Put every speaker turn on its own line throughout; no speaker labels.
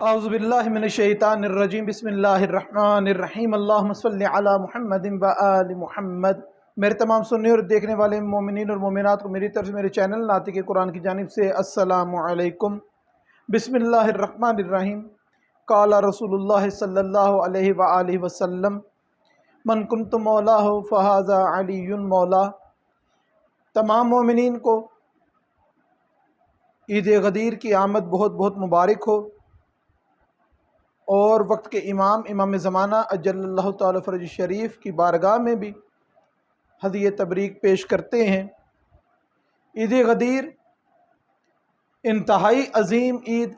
अऊज़ुबिल्लाहि मिनश्शैतानिर्रजीम बिस्मिल्लाहिर्रहमानिर्रहीम अल्लाहुम्मा सल्लि अला मुहम्मदिन व आलि मुहम्मद। मेरे तमाम सुनने और देखने वाले मोमिनीन और मोमिनात को मेरी तरफ से मेरे चैनल नातिक़ कुरान की जानिब से अस्सलामु अलैकुम। बिस्मिल्लाहिर्रहमानिर्रहीम। क़ाला रसूलुल्लाह सल्लल्लाहु अलैहि व आलिहि वसल्लम मन कुन्तु मौलाहु फ़हाज़ा अलीयुन मौला। तमाम मोमिनीन को ईद गदीर की आमद बहुत बहुत मुबारक हो और वक्त के इमाम ज़माना अज्जलल्लाहु ताला फ़रज शरीफ की बारगाह में भी हदिया तबरीक पेश करते हैं। ईद गदीर इंतहाई अजीम ईद,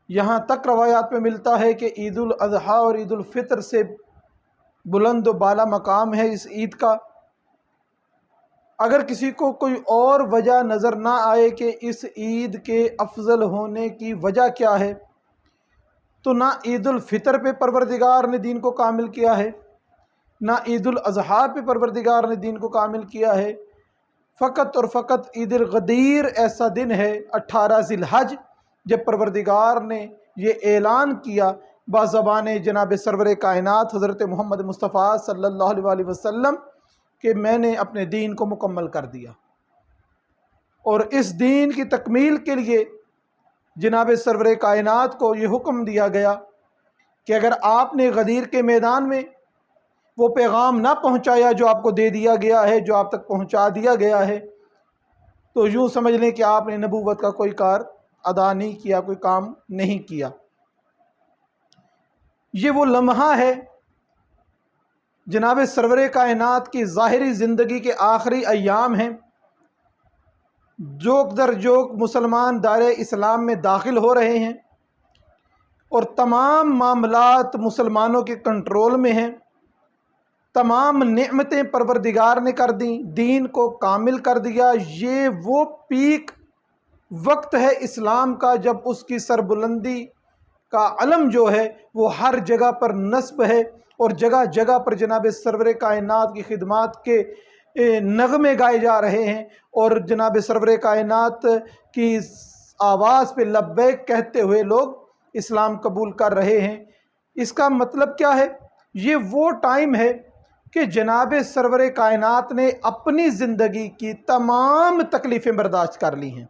यहाँ तक रवायात में मिलता है कि ईद उल अज़हा और ईद उल फ़ितर से बुलंद व बाला मकाम है इस ईद का। अगर किसी को कोई और वजह नज़र ना आए कि इस ईद के अफजल होने की वजह क्या है, तो ना ईद उल फ़ितर पे परवरदिगार ने दीन को कामिल किया है, ना ईद उल अज़हा पे परवरदिगार ने दीन को कामिल किया है। फ़कत और फ़कत ईद उल गदीर ऐसा दिन है 18 ज़िलहज, जब परवरदिगार ने ये ऐलान किया बाज़बान जनाब सरवर कायनात हज़रत मोहम्मद मुस्तफ़ा सल्लल्लाहु अलैहि वसल्लम कि मैंने अपने दीन को मुकम्मल कर दिया। और इस दीन की तकमील के लिए जनाब सरवर कायनात को ये हुक्म दिया गया कि अगर आपने गदीर के मैदान में वो पैगाम ना पहुंचाया जो आपको दे दिया गया है, जो आप तक पहुंचा दिया गया है, तो यूँ समझ लें कि आपने नबूवत का कोई कार अदा नहीं किया, कोई काम नहीं किया। ये वो लम्हा है जनाब सरवर कायनात की ज़ाहिरी ज़िंदगी के आखिरी अय्याम हैं। जोक दर जोक मुसलमान दायरे इस्लाम में दाखिल हो रहे हैं और तमाम मामलात मुसलमानों के कंट्रोल में हैं। तमाम नेमतें परवरदिगार ने कर दी, दीन को कामिल कर दिया। ये वो पीक वक्त है इस्लाम का जब उसकी सरबुलंदी का अलम जो है वो हर जगह पर नस्ब है और जगह जगह पर जनाब सरवर कायनात की खिदमात के नगमे गाए जा रहे हैं और जनाब सरवर कायनात की आवाज़ पे लब्बैक कहते हुए लोग इस्लाम कबूल कर रहे हैं। इसका मतलब क्या है? ये वो टाइम है कि जनाब सरवर कायनात ने अपनी ज़िंदगी की तमाम तकलीफ़ें बर्दाश्त कर ली हैं।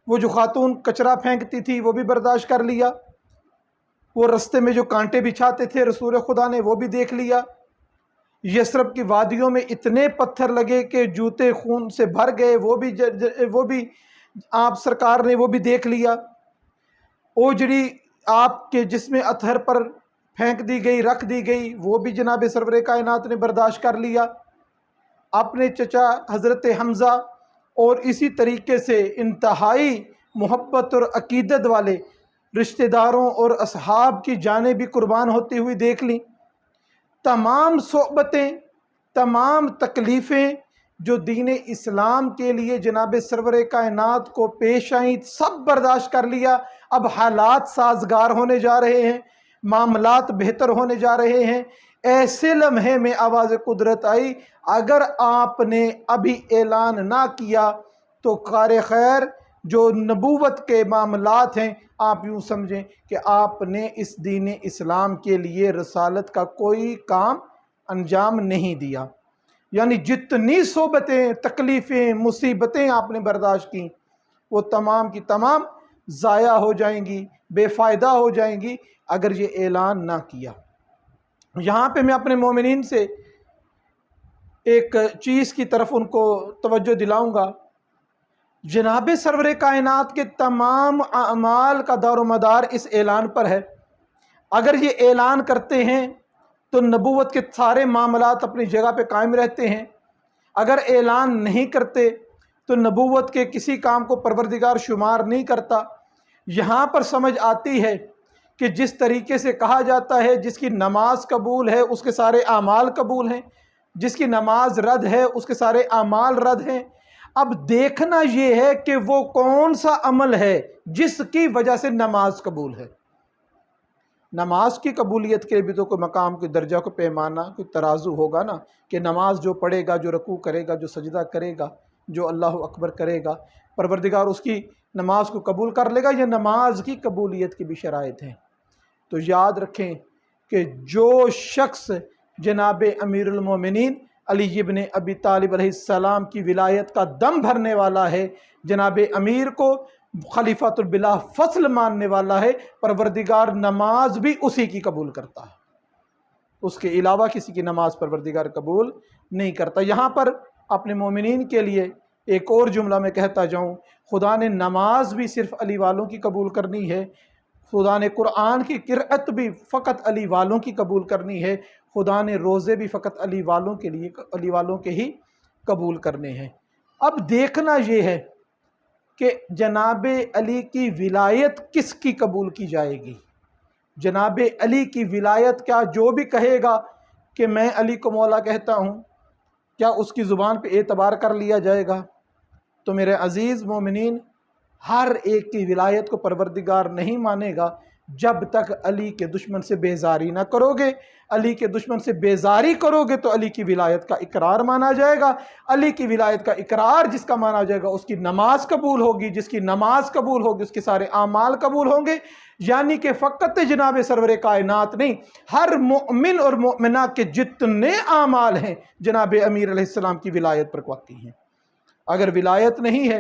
वो जो खातून कचरा फेंकती थी वो भी बर्दाश्त कर लिया, वो रस्ते में जो कांटे बिछाते थे रसूल खुदा ने वो भी देख लिया। यसरब की वादियों में इतने पत्थर लगे कि जूते खून से भर गए, वो भी आप सरकार ने वो भी देख लिया। ओजड़ी आपके जिस्म अतहर पर फेंक दी गई, रख दी गई, वो भी जनाब सरवर कायनात ने बर्दाश्त कर लिया। अपने चचा हज़रत हमज़ा और इसी तरीके से इंतहाई मोहब्बत और अकीदत वाले रिश्तेदारों और असहाब की जानें भी कुर्बान होती हुई देख ली। तमाम सोहबतें, तमाम तकलीफ़ें जो दीन इस्लाम के लिए जनाब सरवर कायनात को पेश आईं, सब बर्दाश्त कर लिया। अब हालात साजगार होने जा रहे हैं, मामलात बेहतर होने जा रहे हैं। ऐसे लम्हे में आवाज़ कुदरत आई, अगर आपने अभी ऐलान ना किया तो कार खैर जो नबूवत के मामलात हैं, आप यूँ समझें कि आपने इस दीन इस्लाम के लिए रसालत का कोई काम अंजाम नहीं दिया। यानी जितनी सोबतें, तकलीफ़ें, मुसीबतें आपने बर्दाश्त की वो तमाम की तमाम ज़ाया हो जाएंगी, बेफ़ायदा हो जाएंगी अगर ये ऐलान ना किया। यहाँ पे मैं अपने मोमिनीन से एक चीज़ की तरफ उनको तवज्जो दिलाऊँगा। जनाब सरवर कायनात के तमाम अमाल का दारो मदार इस ऐलान पर है। अगर ये ऐलान करते हैं तो नबूवत के सारे मामलात अपनी जगह पे कायम रहते हैं। अगर ऐलान नहीं करते तो नबूवत के किसी काम को परवरदिगार शुमार नहीं करता। यहाँ पर समझ आती है कि जिस तरीके से कहा जाता है जिसकी नमाज कबूल है उसके सारे आमाल कबूल हैं, जिसकी नमाज रद्द है उसके सारे आमाल रद्द हैं। अब देखना ये है कि वो कौन सा अमल है जिसकी वजह से नमाज कबूल है। नमाज की कबूलियत के भी तो कोई मकाम, कोई दर्जा, कोई पैमाना, कोई तराजू होगा ना कि नमाज जो पढ़ेगा, जो रकू करेगा, जो सजदा करेगा, जो अल्लाह अकबर करेगा, परवरदिगार उसकी نماز کو قبول کر لے گا، یا نماز کی قبولیت کی بھی شرائط ہیں۔ تو یاد رکھیں کہ جو شخص جناب امیر المومنین علی ابن ابی طالب علیہ السلام کی ولایت کا دم بھرنے والا ہے، جناب امیر کو خلیفۃ بلا فصل ماننے والا ہے، پروردگار نماز بھی اسی کی قبول کرتا ہے، اس کے علاوہ کسی کی نماز پروردگار قبول نہیں کرتا۔ یہاں پر اپنے مومنین کے لیے ایک اور جملہ میں کہتا جاؤں، خدا نے نماز بھی صرف علی والوں کی قبول کرنی ہے، خدا نے قرآن کی قرأت بھی فقط علی والوں کی قبول کرنی ہے، خدا نے روزے بھی فقط علی والوں کے ہی قبول کرنے ہیں۔ اب دیکھنا یہ ہے کہ جناب علی کی ولایت کس کی قبول کی جائے گی۔ جناب علی کی ولایت کیا جو بھی کہے گا کہ میں علی کو مولا کہتا ہوں، کیا اس کی زبان پہ اعتبار کر لیا جائے گا؟ تو میرے عزیز مومنین، ہر ایک کی ولایت کو پروردگار نہیں مانے گا جب تک علی کے دشمن سے بیزاری نہ کرو گے۔ علی کے دشمن سے بیزاری کرو گے تو علی کی ولایت کا اقرار مانا جائے گا۔ علی کی ولایت کا اقرار جس کا مانا جائے گا، اس کی نماز قبول ہوگی، جس کی نماز قبول ہوگی اس کے سارے اعمال قبول ہوں گے۔ یعنی کہ فقط جناب سرور کائنات نہیں، ہر مومن اور مومنہ کے جتنے اعمال ہیں جناب امیر علیہ السلام کی ولایت پر واقع ہیں۔ اگر ولایت نہیں ہے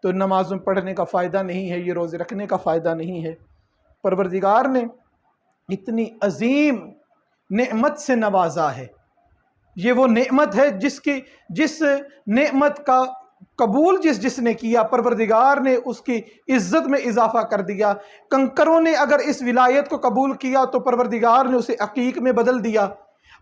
تو نمازوں پڑھنے کا فائدہ نہیں ہے، یہ روزے رکھنے کا فائدہ نہیں ہے۔ پروردگار نے اتنی عظیم نعمت سے نوازا ہے، یہ وہ نعمت ہے جس نعمت کا قبول جس نے کیا، پروردگار نے اس کی عزت میں اضافہ کر دیا۔ کنکروں نے اگر اس ولایت کو قبول کیا تو پروردگار نے اسے عقیق میں بدل دیا۔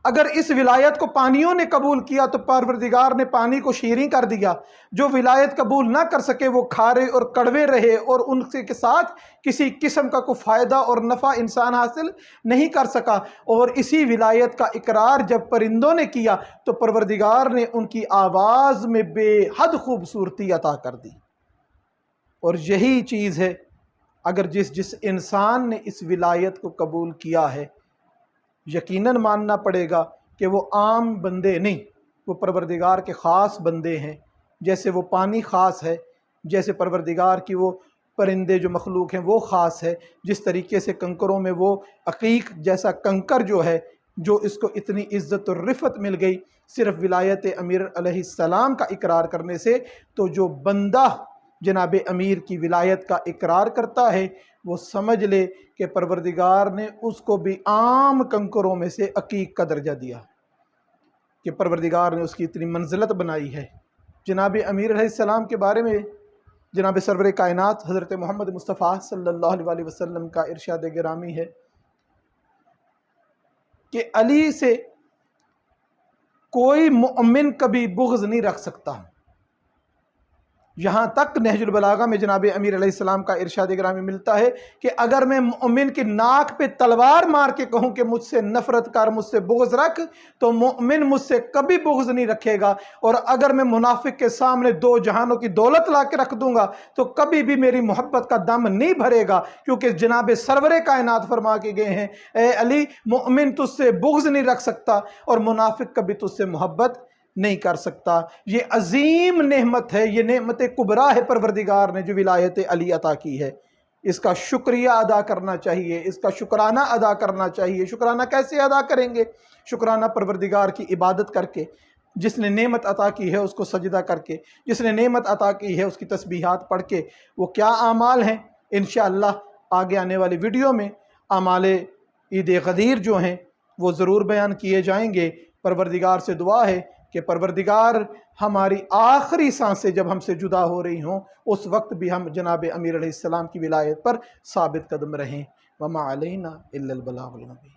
اگر اس ولایت کو پانیوں نے قبول کیا تو پروردگار نے پانی کو شیریں کر دیا۔ جو ولایت قبول نہ کر سکے وہ کھارے اور کڑوے رہے، اور ان کے ساتھ کسی قسم کا کوئی فائدہ اور نفع انسان حاصل نہیں کر سکا۔ اور اسی ولایت کا اقرار جب پرندوں نے کیا تو پروردگار نے ان کی آواز میں بے حد خوبصورتی عطا کر دی۔ اور یہی چیز ہے، اگر جس انسان نے اس ولایت کو قبول کیا ہے، یقیناً ماننا پڑے گا کہ وہ عام بندے نہیں، وہ پروردگار کے خاص بندے ہیں۔ جیسے وہ پانی خاص ہے، جیسے پروردگار کی وہ پرندے جو مخلوق ہیں وہ خاص ہے، جس طریقے سے کنکروں میں وہ عقیق جیسا کنکر جو ہے، جو اس کو اتنی عزت اور رفعت مل گئی صرف ولایت امیر علیہ السلام کا اقرار کرنے سے، تو جو بندہ جناب امیر کی ولایت کا اقرار کرتا ہے وہ سمجھ لے کہ پروردگار نے اس کو بھی عام کنکروں میں سے عقیق کا درجہ دیا، کہ پروردگار نے اس کی اتنی منزلت بنائی ہے۔ جناب امیر علیہ السلام کے بارے میں جناب سرور کائنات حضرت محمد مصطفیٰ صلی اللہ علیہ وسلم کا ارشاد گرامی ہے کہ علی سے کوئی مومن کبھی بغض نہیں رکھ سکتا۔ یہاں تک نہج البلاغہ میں جناب امیر علیہ السلام کا ارشاد گرامی ملتا ہے کہ اگر میں مومن کی ناک پہ تلوار مار کے کہوں کہ مجھ سے نفرت کر، مجھ سے بغض رکھ، تو مومن مجھ سے کبھی بغض نہیں رکھے گا۔ اور اگر میں منافق کے سامنے دو جہانوں کی دولت لا کے رکھ دوں گا تو کبھی بھی میری محبت کا دم نہیں بھرے گا، کیونکہ جناب سرور کائنات فرما کے گئے ہیں، اے علی، مومن تجھ سے بغض نہیں رکھ سکتا اور منافق کبھی تجھ سے محبت نہیں کر سکتا۔ یہ عظیم نعمت ہے، یہ نعمت کبریٰ ہے پروردگار نے جو ولایت علی عطا کی ہے۔ اس کا شکریہ ادا کرنا چاہیے، اس کا شکرانہ ادا کرنا چاہیے۔ شکرانہ کیسے ادا کریں گے؟ شکرانہ پروردگار کی عبادت کر کے، جس نے نعمت عطا کی ہے اس کو سجدہ کر کے، جس نے نعمت عطا کی ہے اس کی تسبیحات پڑھ کے۔ وہ کیا اعمال ہیں؟ انشاءاللہ آگے آنے والی ویڈیو میں اعمال عید غدیر جو ہیں وہ ضرور بیان کیے جائیں گے۔ پروردگار سے دعا ہے کہ پروردگار ہماری آخری سانسیں جب ہم سے جدا ہو رہی ہوں اس وقت بھی ہم جناب امیر علیہ السلام کی ولایت پر ثابت قدم رہیں۔ وما علینا الا البلاغ المبین۔